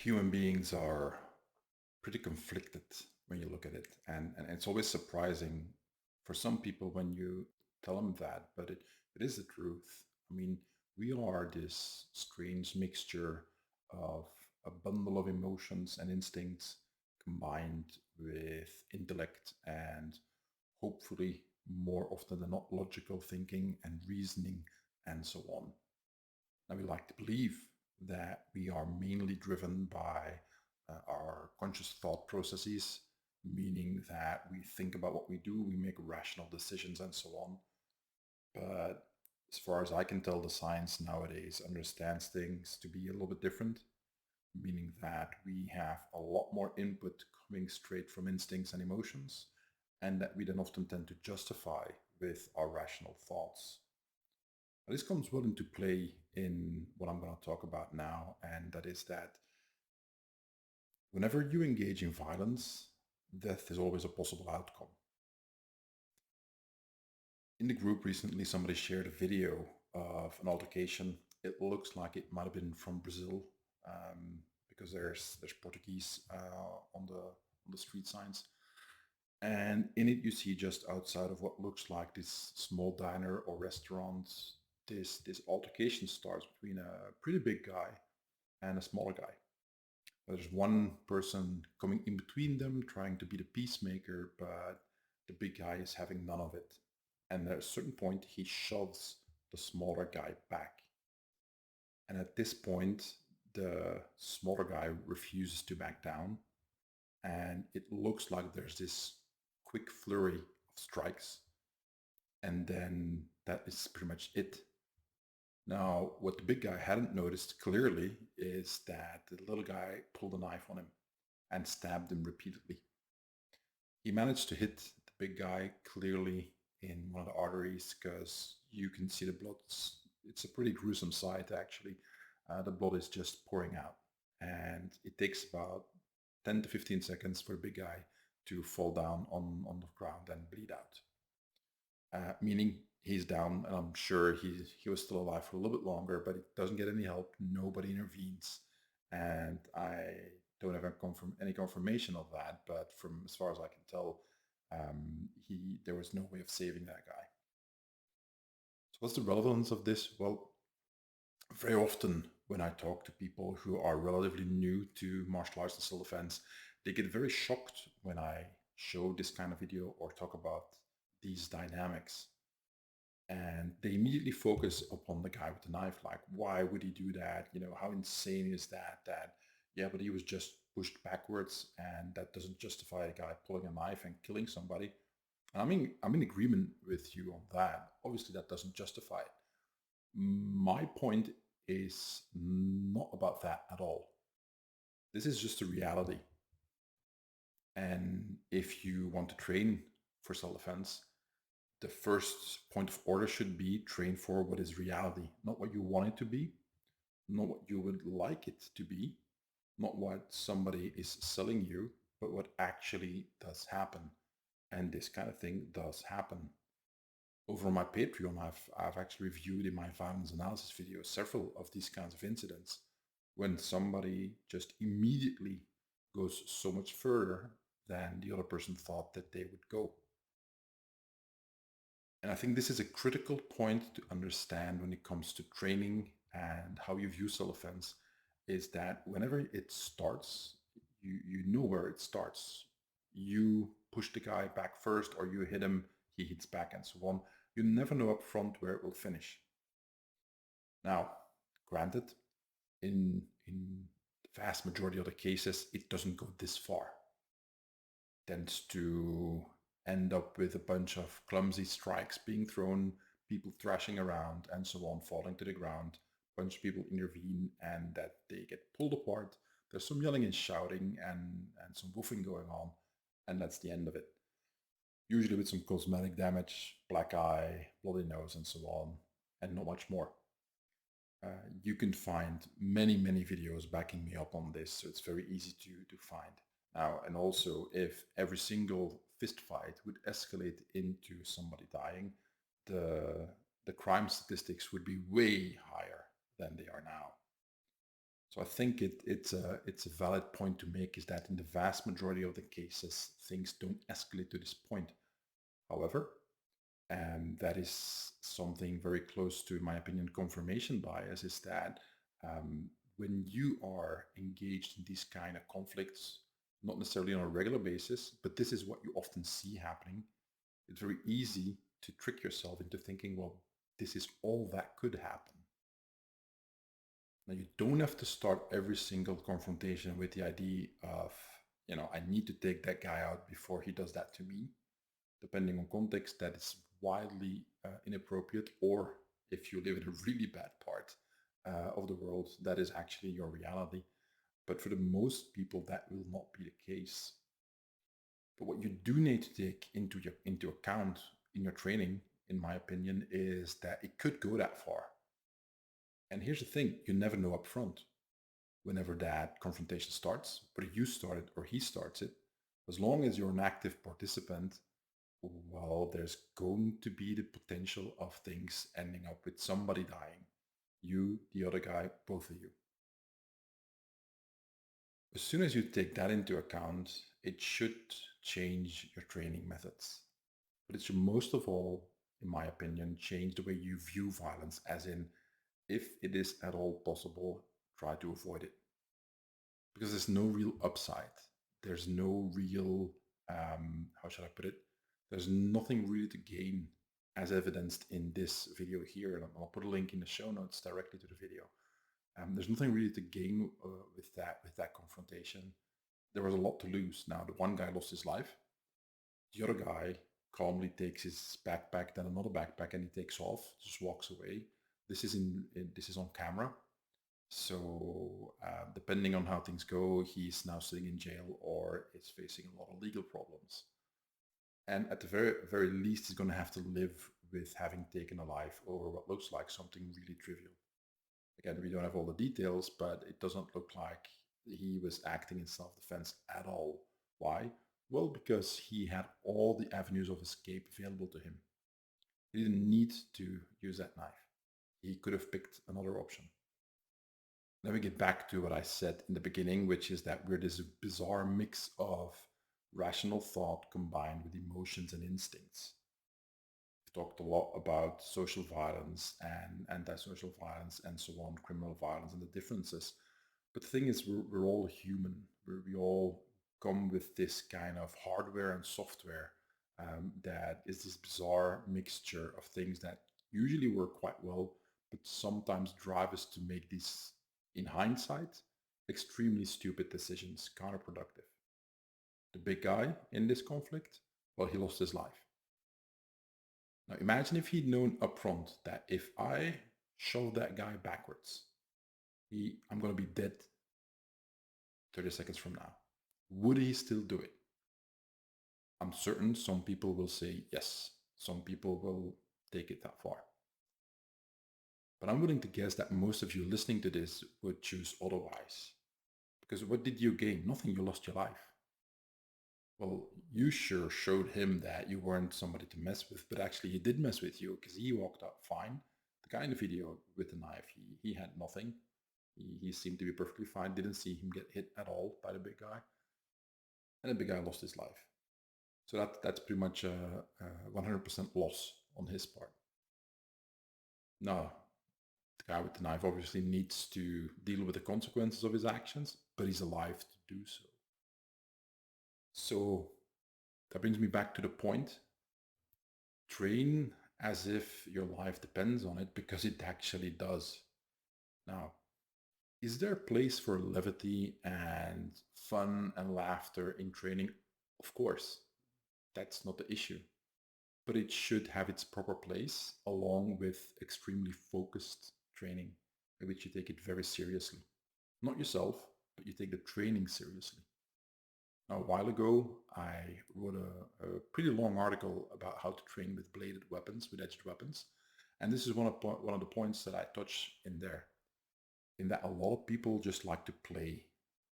Human beings are pretty conflicted when you look at it, and it's always surprising for some people when you tell them that, but it is the truth. I mean, we are this strange mixture of a bundle of emotions and instincts combined with intellect and hopefully more often than not logical thinking and reasoning and so on. Now, we like to believe that we are mainly driven by our conscious thought processes, meaning that we think about what we do, we make rational decisions, and so on. But as far as I can tell, the science nowadays understands things to be a little bit different, meaning that we have a lot more input coming straight from instincts and emotions, and that we then often tend to justify with our rational thoughts. This comes well into play in what I'm going to talk about now, and that is that whenever you engage in violence, death is always a possible outcome. In the group recently, somebody shared a video of an altercation. It looks like it might have been from Brazil, because there's Portuguese on the street signs. And in it, you see just outside of what looks like this small diner or restaurant, this altercation starts between a pretty big guy and a smaller guy. There's one person coming in between them, trying to be the peacemaker, but the big guy is having none of it. And at a certain point, he shoves the smaller guy back. And at this point, the smaller guy refuses to back down. And it looks like there's this quick flurry of strikes. And then that is pretty much it. Now, what the big guy hadn't noticed clearly is that the little guy pulled a knife on him and stabbed him repeatedly. He managed to hit the big guy clearly in one of the arteries because you can see the blood. It's a pretty gruesome sight, actually. The blood is just pouring out. And it takes about 10 to 15 seconds for the big guy to fall down on the ground and bleed out. Meaning he's down, and I'm sure he was still alive for a little bit longer, but it doesn't get any help. Nobody intervenes, and I don't have any confirmation of that. But from as far as I can tell, there was no way of saving that guy. So what's the relevance of this? Well, very often when I talk to people who are relatively new to martial arts and self-defense, they get very shocked when I show this kind of video or talk about these dynamics. And they immediately focus upon the guy with the knife, like, why would he do that? How insane is that? Yeah, but he was just pushed backwards, and that doesn't justify a guy pulling a knife and killing somebody. And I'm in agreement with you on that. Obviously, that doesn't justify it. My point is not about that at all. This is just a reality. And if you want to train for self-defense, the first point of order should be train for what is reality, not what you want it to be, not what you would like it to be, not what somebody is selling you, but what actually does happen. And this kind of thing does happen. Over on my Patreon, I've actually reviewed in my violence analysis video several of these kinds of incidents when somebody just immediately goes so much further than the other person thought that they would go. And I think this is a critical point to understand when it comes to training and how you view self-defense, is that whenever it starts, you know where it starts. You push the guy back first, or you hit him, he hits back, and so on. You never know up front where it will finish. Now, granted, in the vast majority of the cases, it doesn't go this far. It tends to end up with a bunch of clumsy strikes being thrown, people thrashing around, and so on, falling to the ground. A bunch of people intervene, and that they get pulled apart. There's some yelling and shouting and some woofing going on, and that's the end of it. Usually with some cosmetic damage, black eye, bloody nose, and so on, and not much more. You can find many videos backing me up on this, so it's very easy to find. Now, and also, if every single fist fight would escalate into somebody dying, the crime statistics would be way higher than they are now. So I think it's a valid point to make, is that in the vast majority of the cases, things don't escalate to this point. However, and that is something very close to, in my opinion, confirmation bias, is that um, when you are engaged in these kind of conflicts, not necessarily on a regular basis, but this is what you often see happening, it's very easy to trick yourself into thinking, well, this is all that could happen. Now, you don't have to start every single confrontation with the idea of, I need to take that guy out before he does that to me. Depending on context, that is wildly inappropriate, or if you live in a really bad part of the world, that is actually your reality. But for the most people, that will not be the case. But what you do need to take into account in your training, in my opinion, is that it could go that far. And here's the thing, you never know up front whenever that confrontation starts, whether you start it or he starts it. As long as you're an active participant, well, there's going to be the potential of things ending up with somebody dying. You, the other guy, both of you. As soon as you take that into account, it should change your training methods. But it should most of all, in my opinion, change the way you view violence, as in, if it is at all possible, try to avoid it. Because there's no real upside. There's no real, how should I put it? There's nothing really to gain, as evidenced in this video here. And I'll put a link in the show notes directly to the video. There's nothing really to gain with that confrontation. There was a lot to lose. Now, the one guy lost his life. The other guy calmly takes his backpack, then another backpack, and he takes off, just walks away. This is on camera. So depending on how things go, he's now sitting in jail or is facing a lot of legal problems. And at the very least, he's going to have to live with having taken a life over what looks like something really trivial. Again, we don't have all the details, but it doesn't look like he was acting in self-defense at all. Why? Well, because he had all the avenues of escape available to him. He didn't need to use that knife. He could have picked another option. Let me get back to what I said in the beginning, which is that we're this bizarre mix of rational thought combined with emotions and instincts. We've talked a lot about social violence and antisocial violence and so on, criminal violence and the differences. But the thing is, we're all human. We all come with this kind of hardware and software that is this bizarre mixture of things that usually work quite well, but sometimes drive us to make these, in hindsight, extremely stupid decisions, counterproductive. The big guy in this conflict, well, he lost his life. Now imagine if he'd known upfront that if I shove that guy backwards, I'm going to be dead 30 seconds from now. Would he still do it? I'm certain some people will say yes. Some people will take it that far. But I'm willing to guess that most of you listening to this would choose otherwise. Because what did you gain? Nothing, you lost your life. Well, you sure showed him that you weren't somebody to mess with, but actually he did mess with you because he walked out fine. The guy in the video with the knife, he had nothing. He seemed to be perfectly fine, didn't see him get hit at all by the big guy. And the big guy lost his life. So that's pretty much a 100% loss on his part. Now, the guy with the knife obviously needs to deal with the consequences of his actions, but he's alive to do so. So that brings me back to the point. Train as if your life depends on it, because it actually does. Now, is there a place for levity and fun and laughter in training? Of course, that's not the issue. But it should have its proper place along with extremely focused training, in which you take it very seriously. Not yourself, but you take the training seriously. Now, a while ago, I wrote a pretty long article about how to train with bladed weapons, with edged weapons. And this is one of the points that I touch in there, in that a lot of people just like to play.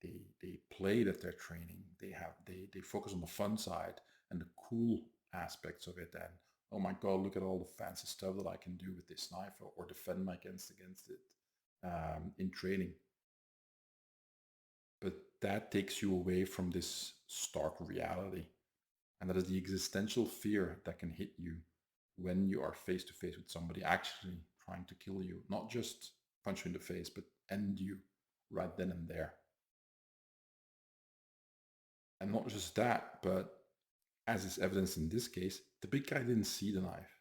They play that they're training. They focus on the fun side and the cool aspects of it. And oh my God, look at all the fancy stuff that I can do with this knife, or defend my against it in training. But that takes you away from this stark reality. And that is the existential fear that can hit you when you are face to face with somebody actually trying to kill you, not just punch you in the face, but end you right then and there. And not just that, but as is evidenced in this case, the big guy didn't see the knife.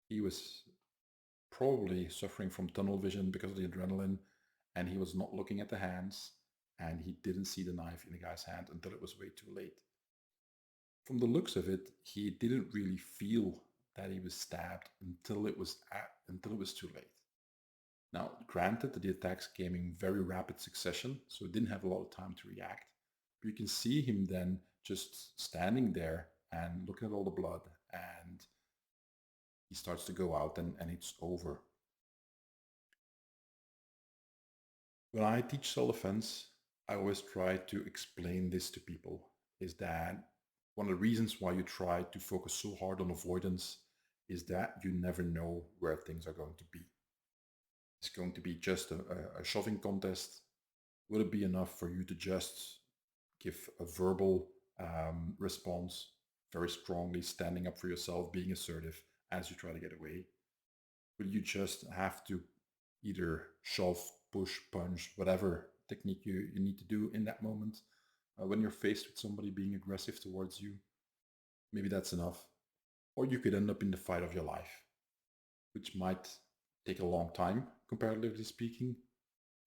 He was probably suffering from tunnel vision because of the adrenaline, and he was not looking at the hands, and he didn't see the knife in the guy's hand until it was way too late. From the looks of it, he didn't really feel that he was stabbed until it was too late. Now, granted, the attacks came in very rapid succession, so he didn't have a lot of time to react. But you can see him then just standing there and looking at all the blood, and he starts to go out, and it's over. When I teach self-defense, I always try to explain this to people, is that one of the reasons why you try to focus so hard on avoidance is that you never know where things are going to be. It's going to be just a shoving contest. Will it be enough for you to just give a verbal response, very strongly standing up for yourself, being assertive as you try to get away? Will you just have to either shove, push, punch, whatever technique you need to do in that moment when you're faced with somebody being aggressive towards you? Maybe that's enough. Or you could end up in the fight of your life, which might take a long time, comparatively speaking,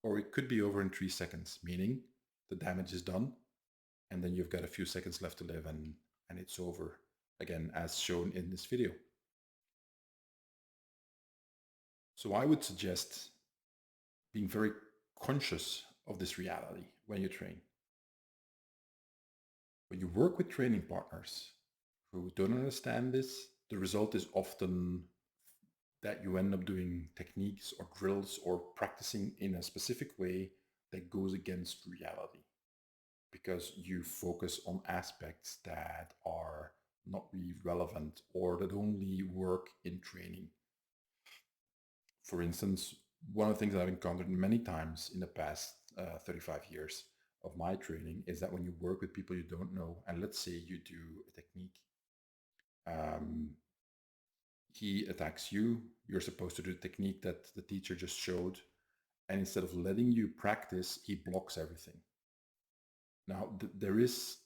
or it could be over in 3 seconds, meaning the damage is done, and then you've got a few seconds left to live, and it's over, again, as shown in this video. So I would suggest being very conscious of this reality when you train. When you work with training partners who don't understand this, the result is often that you end up doing techniques or drills or practicing in a specific way that goes against reality because you focus on aspects that are not really relevant or that only work in training. For instance, one of the things I've encountered many times in the past 35 years of my training is that when you work with people you don't know, and let's say you do a technique, he attacks you, you're supposed to do the technique that the teacher just showed, and instead of letting you practice, he blocks everything. Now, there is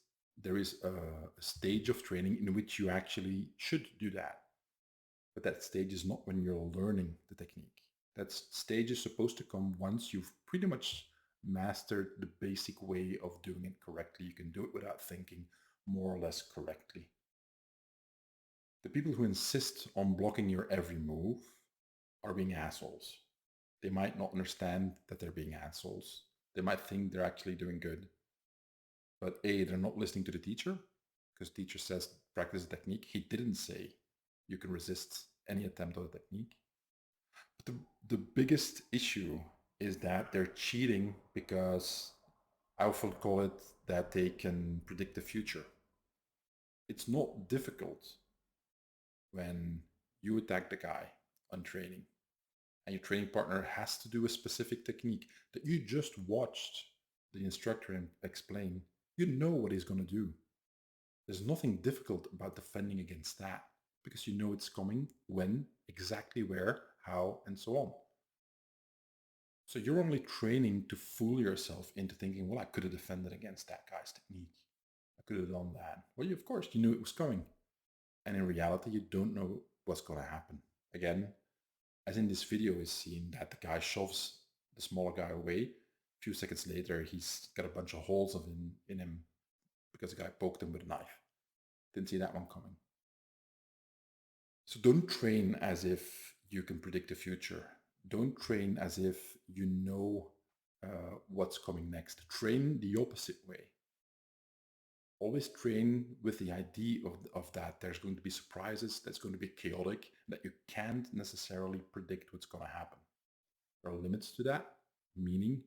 a stage of training in which you actually should do that. But that stage is not when you're learning the technique. That stage is supposed to come once you've pretty much mastered the basic way of doing it correctly. You can do it without thinking more or less correctly. The people who insist on blocking your every move are being assholes. They might not understand that they're being assholes. They might think they're actually doing good. But A, they're not listening to the teacher, because teacher says practice the technique. He didn't say you can resist any attempt at a technique. But the biggest issue is that they're cheating because I often call it that they can predict the future. It's not difficult when you attack the guy on training and your training partner has to do a specific technique that you just watched the instructor explain. You know what he's going to do. There's nothing difficult about defending against that because you know it's coming, when, exactly where, how, and so on. So you're only training to fool yourself into thinking, well, I could have defended against that guy's technique. I could have done that. Well, of course, you knew it was coming. And in reality, you don't know what's going to happen. Again, as in this video is seen that the guy shoves the smaller guy away. A few seconds later, he's got a bunch of holes in him because the guy poked him with a knife. Didn't see that one coming. So don't train as if you can predict the future. Don't train as if you know what's coming next. Train the opposite way. Always train with the idea of that there's going to be surprises, that's going to be chaotic, that you can't necessarily predict what's going to happen. There are limits to that, meaning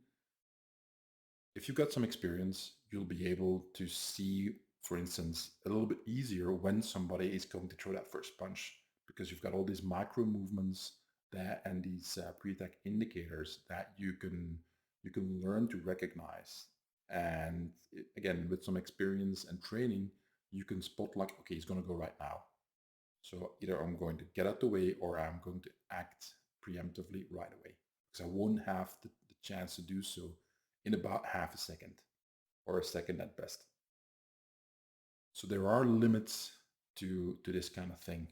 if you've got some experience, you'll be able to see, for instance, a little bit easier when somebody is going to throw that first punch, because you've got all these micro movements and these pre-attack indicators that you can learn to recognize. And again, with some experience and training, you can spot like, okay, he's going to go right now. So either I'm going to get out the way or I'm going to act preemptively right away, because I won't have the chance to do so in about half a second or a second at best. So there are limits to this kind of thing.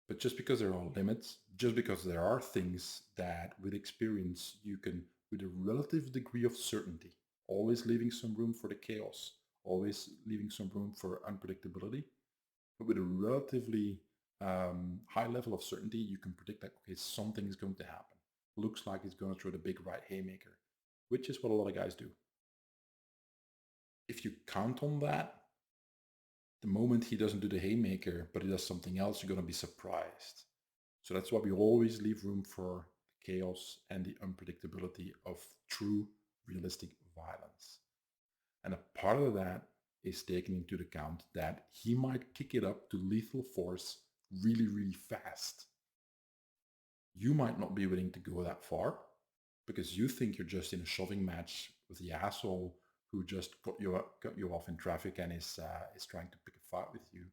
But just because there are limits, just because there are things that with experience you can, with a relative degree of certainty, always leaving some room for the chaos, always leaving some room for unpredictability, but with a relatively high level of certainty, you can predict that, okay, something is going to happen. Looks like he's going to throw the big right haymaker, which is what a lot of guys do. If you count on that, the moment he doesn't do the haymaker, but he does something else, you're going to be surprised. So that's why we always leave room for the chaos and the unpredictability of true realistic violence. And a part of that is taking into account that he might kick it up to lethal force really, really fast. You might not be willing to go that far because you think you're just in a shoving match with the asshole who just got you off in traffic and is trying to pick a fight with you.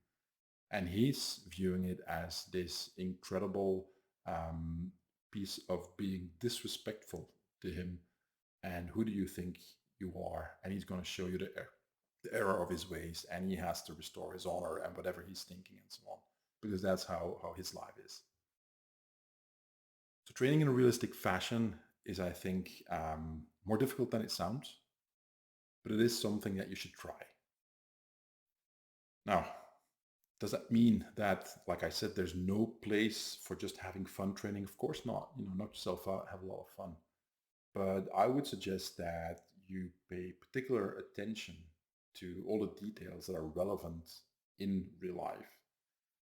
And he's viewing it as this incredible piece of being disrespectful to him. And who do you think you are? And he's going to show you the error of his ways, and he has to restore his honor and whatever he's thinking and so on, because that's how his life is. So training in a realistic fashion is, I think, more difficult than it sounds, but it is something that you should try. Now, does that mean that, like I said, there's no place for just having fun training? Of course not. Knock yourself out, have a lot of fun. But I would suggest that you pay particular attention to all the details that are relevant in real life.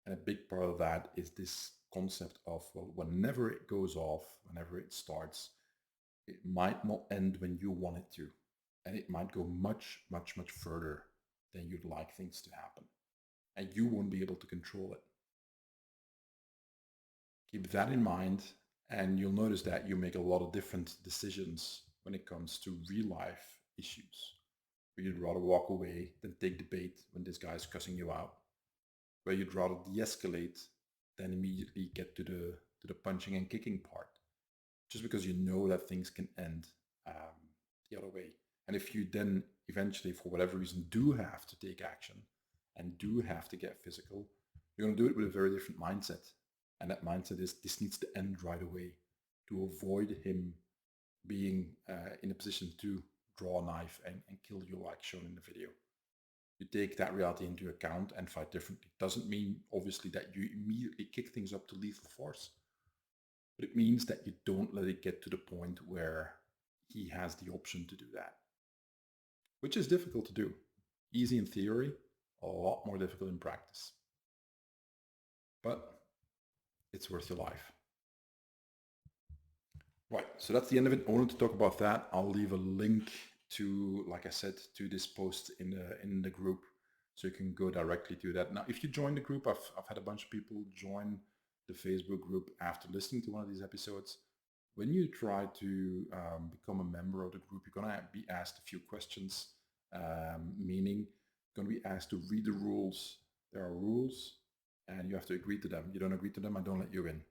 And a big part of that is this concept of, well, whenever it goes off, whenever it starts, it might not end when you want it to. And it might go much, much, much further than you'd like things to happen. And you won't be able to control it. Keep that in mind, and you'll notice that you make a lot of different decisions when it comes to real life issues. Where you'd rather walk away than take the bait when this guy's cussing you out. Where you'd rather de-escalate than immediately get to the punching and kicking part. Just because you know that things can end the other way. And if you then eventually, for whatever reason, do have to take action and do have to get physical, you're going to do it with a very different mindset. And that mindset is, this needs to end right away to avoid him being in a position to draw a knife and kill you like shown in the video. You take that reality into account and fight differently. Doesn't mean, obviously, that you immediately kick things up to lethal force. But it means that you don't let it get to the point where he has the option to do that. Which is difficult to do. Easy in theory, a lot more difficult in practice. But it's worth your life. Right, so that's the end of it. I wanted to talk about that. I'll leave a link to, like I said, to this post in the group, so you can go directly to that. Now, if you join the group, I've had a bunch of people join the Facebook group after listening to one of these episodes. When you try to become a member of the group, you're going to be asked a few questions, meaning you're going to be asked to read the rules. There are rules, and you have to agree to them. You don't agree to them, I don't let you in.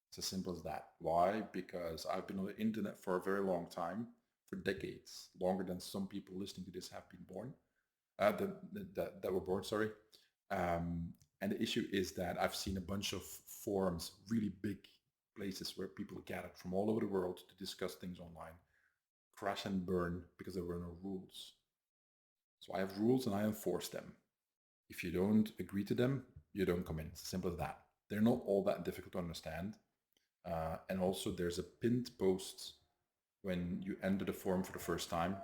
It's as simple as that. Why? Because I've been on the internet for a very long time, for decades, longer than some people listening to this have been born, that were born, sorry. And the issue is that I've seen a bunch of forums, really big places where people gathered from all over the world to discuss things online, crash and burn because there were no rules. So I have rules and I enforce them. If you don't agree to them, you don't come in. It's as simple as that. They're not all that difficult to understand. And also there's a pinned post when you enter the forum for the first time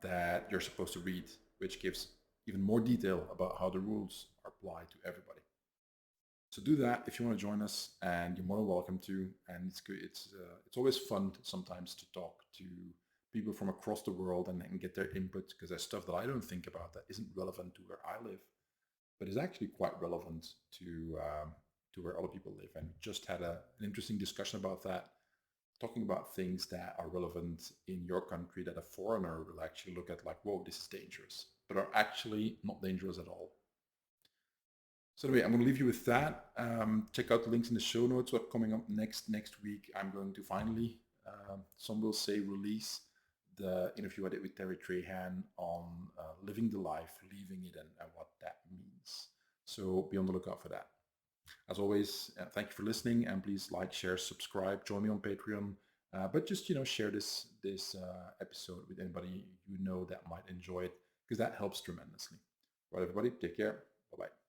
that you're supposed to read, which gives even more detail about how the rules are applied to everybody. So do that if you want to join us, and you're more than welcome to. And it's always fun sometimes to talk to people from across the world and get their input, because there's stuff that I don't think about that isn't relevant to where I live, but is actually quite relevant to where other people live. And just had an interesting discussion about that talking about things that are relevant in your country that a foreigner will actually look at like, whoa, this is dangerous, but are actually not dangerous at all. So anyway, I'm going to leave you with that. Check out the links in the show notes. What's coming up next week, I'm going to finally, some will say, release the interview I did with Terry Trahan on living the life, leaving it, and what that means. So be on the lookout for that. As always, thank you for listening, and please like, share, subscribe, join me on Patreon. But just share this episode with anybody you know that might enjoy it, because that helps tremendously. All right, everybody, take care. Bye bye.